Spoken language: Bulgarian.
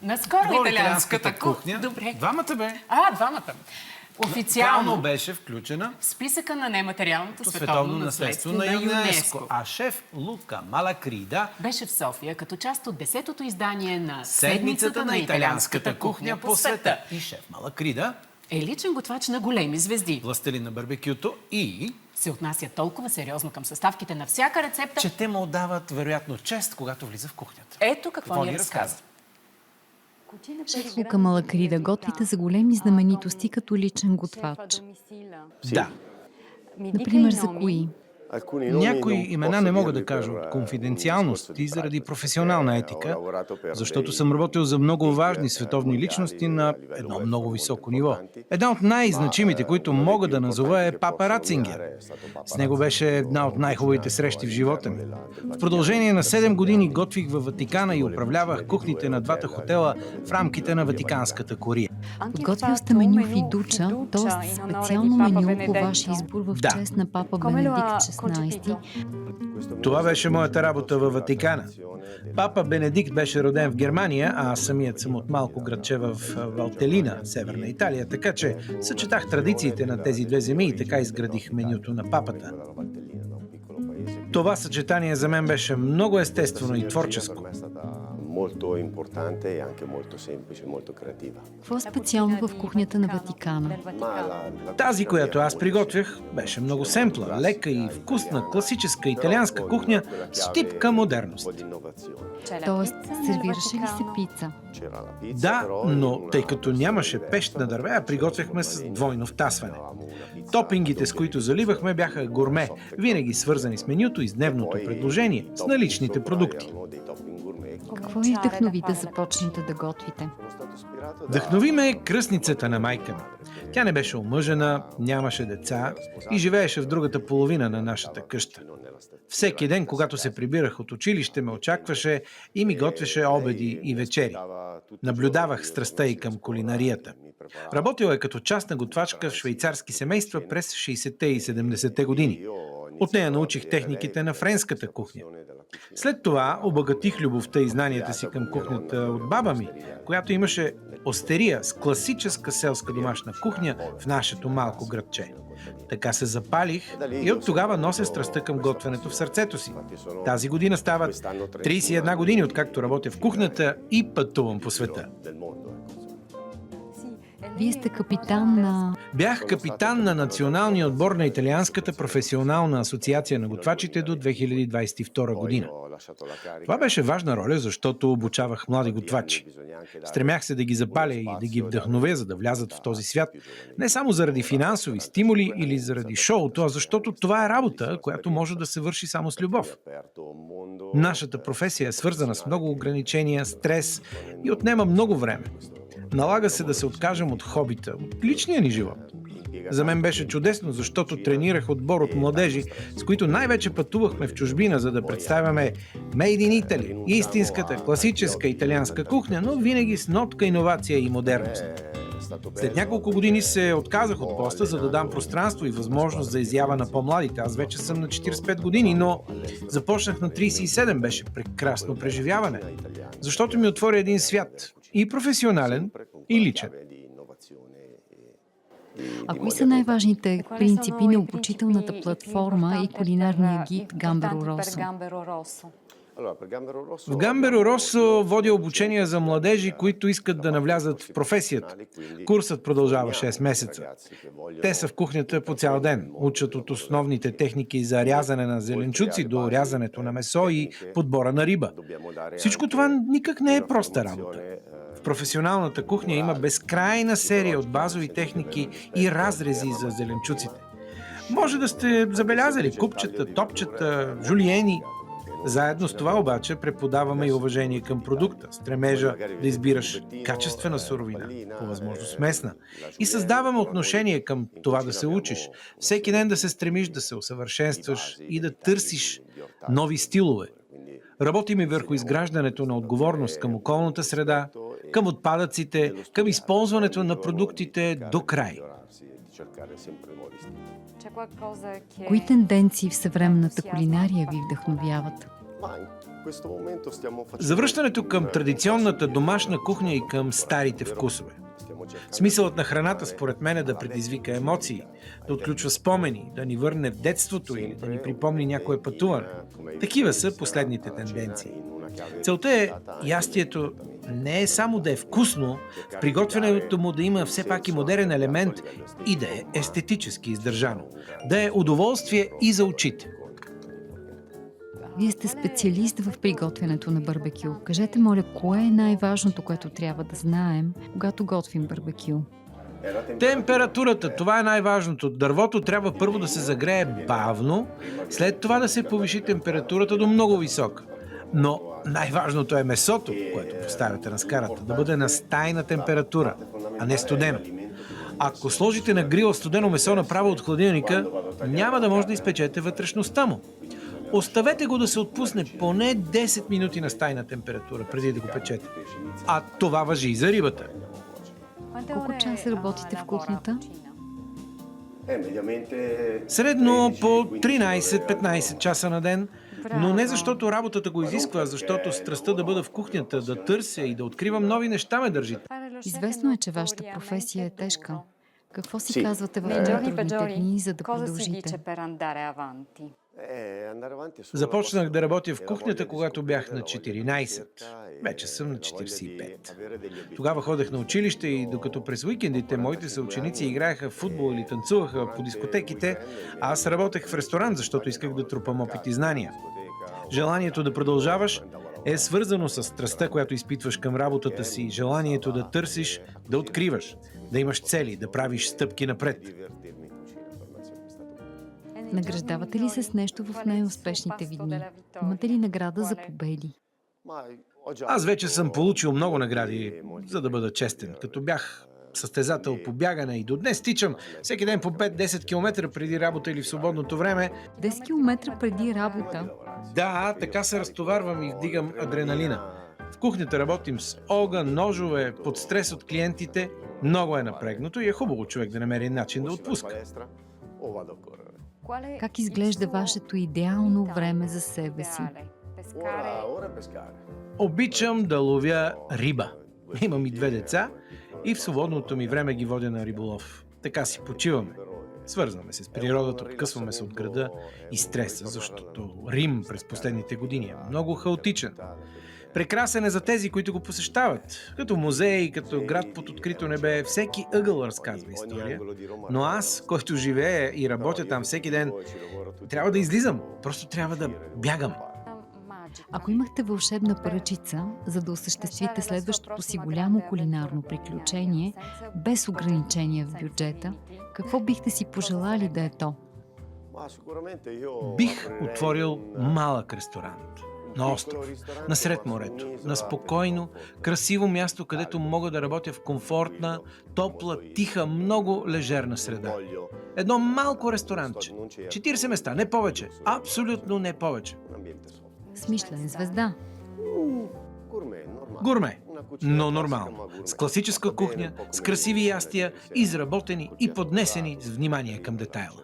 Наскоро Говори италианската кухня. Добре. Двамата бе. Двамата. Официално беше включена в списъка на нематериалното световно наследство на ЮНЕСКО. А шеф Лука Малакрида беше в София като част от 10-то издание на Седмицата на италианската кухня по света. И шеф Малакрида е личен готвач на големи звезди. властелин на барбекюто и се отнася толкова сериозно към съставките на всяка рецепта, че те му отдават вероятно чест, когато влиза в кухнята. Ето какво ни разказва. Шеф Лука Малакрида, готвите за големи знаменитости като личен готвач. Да. Например, за кои? Някои имена не мога да кажа от конфиденциалност и заради професионална етика, защото съм работил за много важни световни личности на едно много високо ниво. Една от най-значимите, които мога да назова, е Папа Ратцингер. С него беше една от най-хубавите срещи в живота ми. В продължение на 7 години готвих във Ватикана и управлявах кухните на двата хотела в рамките на Ватиканската курия. Подготвил сте меню Фидуча, т.е. специално меню по ваш избор в Да. чест на папа Бенедикт XVI. Това беше моята работа във Ватикана. Папа Бенедикт беше роден в Германия, а аз самият съм от малко градче в Валтелина, северна Италия, така че съчетах традициите на тези две земи и така изградих менюто на папата. Това съчетание за мен беше много естествено и творческо. Какво е специално в кухнята на Ватикана? Тази, която аз приготвях, беше много семпла, лека и вкусна, класическа италианска кухня с тип към модерност. Тоест, сервираше ли се пица? Да, но тъй като нямаше пещ на дървея, приготвяхме с двойно втасване. Топингите, с които заливахме, бяха гурме, винаги свързани с менюто и с дневното предложение, с наличните продукти. Какво ви вдъхнови да започнете да готвите? Вдъхнови ме кръстницата на майка ми. Тя не беше омъжена, нямаше деца и живееше в другата половина на нашата къща. Всеки ден, когато се прибирах от училище, ме очакваше и ми готвеше обеди и вечери. Наблюдавах страстта и към кулинарията. Работила е като частна готвачка в швейцарски семейства през 60-те и 70-те години. От нея научих техниките на френската кухня. След това обогатих любовта и знанията си към кухнята от баба ми, която имаше остерия с класическа селска домашна кухня в нашето малко градче. Така се запалих и от тогава нося страстта към готвенето в сърцето си. Тази година стават 31 години, откакто работя в кухнята и пътувам по света. Вие сте капитан на... Бях капитан на националния отбор на Италианската професионална асоциация на готвачите до 2022 година. Това беше важна роля, защото обучавах млади готвачи. Стремях се да ги запаля и да ги вдъхновя, за да влязат в този свят. Не само заради финансови стимули или заради шоуто, а защото това е работа, която може да се върши само с любов. Нашата професия е свързана с много ограничения, стрес и отнема много време. Налага се да се откажем от хобита, от личния ни живот. За мен беше чудесно, защото тренирах отбор от младежи, с които най-вече пътувахме в чужбина, за да представяме Made in Italy, истинската класическа италианска кухня, но винаги с нотка иновация и модерност. След няколко години се отказах от поста, за да дам пространство и възможност за изява на по-младите. Аз вече съм на 45 години, но започнах на 37. Беше прекрасно преживяване, защото ми отвори един свят. И професионален, и личен. А кои са най-важните принципи на обучителната платформа и кулинарния гид Гамберо Росо? В Гамберо Росо водя обучение за младежи, които искат да навлязат в професията. Курсът продължава 6 месеца. Те са в кухнята по цял ден. Учат от основните техники за рязане на зеленчуци до рязането на месо и подбора на риба. Всичко това никак не е проста работа. В професионалната кухня има безкрайна серия от базови техники и разрези за зеленчуците. Може да сте забелязали купчета, топчета, жулиени. Заедно с това обаче преподаваме и уважение към продукта, стремежа да избираш качествена суровина, по възможност местна, и създаваме отношение към това да се учиш, всеки ден да се стремиш да се усъвършенстваш и да търсиш нови стилове. Работим и върху изграждането на отговорност към околната среда, към отпадъците, към използването на продуктите до край. Кои тенденции в съвременната кулинария ви вдъхновяват? Завръщането към традиционната домашна кухня и към старите вкусове. Смисълът на храната, според мен, е да предизвика емоции, да отключва спомени, да ни върне в детството или да ни припомни някое пътуване. Такива са последните тенденции. Целта е ястието не е само да е вкусно, в приготвянето му да има все пак и модерен елемент и да е естетически издържано. Да е удоволствие и за очите. Вие сте специалист в приготвянето на барбекю. Кажете, моля, кое е най-важното, което трябва да знаем, когато готвим барбекю? Температурата, това е най-важното. Дървото трябва първо да се загрее бавно, след това да се повиши температурата до много висока. Но най-важното е месото, което поставяте на скарата, да бъде на стайна температура, а не студено. Ако сложите на грила студено месо направо от хладилника, няма да може да изпечете вътрешността му. Оставете го да се отпусне поне 10 минути на стайна температура, преди да го печете. А това важи и за рибата. Колко часа работите в кухнята? Средно по 13-15 часа на ден, но не защото работата го изисква, а защото страстта да бъда в кухнята, да търся и да откривам нови неща ме държи. Известно е, че вашата професия е тежка. Какво си казвате в трудните дни, за да продължите? Започнах да работя в кухнята, когато бях на 14. Вече съм на 45. Тогава ходех на училище и докато през уикендите моите съученици играеха в футбол или танцуваха по дискотеките, аз работех в ресторант, защото исках да трупам опит и знания. Желанието да продължаваш е свързано с страстта, която изпитваш към работата си, желанието да търсиш, да откриваш, да имаш цели, да правиш стъпки напред. Награждавате ли се с нещо в най-успешните ви дни? Имате ли награда за победи? Аз вече съм получил много награди, за да бъда честен. Като бях състезател по бягане и до днес тичам всеки ден по 5-10 км преди работа или в свободното време. 10 км преди работа? Да, така се разтоварвам и вдигам адреналина. В кухнята работим с огън, ножове, под стрес от клиентите. Много е напрегнато и е хубаво човек да намери начин да отпуска. Как изглежда вашето идеално време за себе си? Обичам да ловя риба. Имам и 2 деца и в свободното ми време ги водя на риболов. Така си почиваме. Свързваме се с природата, откъсваме се от града и стреса, защото Рим през последните години е много хаотичен. Прекрасен е за тези, които го посещават. Като музей, като град под открито небе, всеки ъгъл разказва история. Но аз, който живея и работя там всеки ден, трябва да излизам. Просто трябва да бягам. Ако имахте вълшебна пръчица, за да осъществите следващото си голямо кулинарно приключение, без ограничения в бюджета, какво бихте си пожелали да е то? Бих отворил малък ресторант. На остров, насред морето, на спокойно, красиво място, където мога да работя в комфортна, топла, тиха, много лежерна среда. Едно малко ресторантче. 40 места, не повече. Абсолютно не повече. С Мишлен звезда. Гурме, но нормално. С класическа кухня, с красиви ястия, изработени и поднесени с внимание към детайла.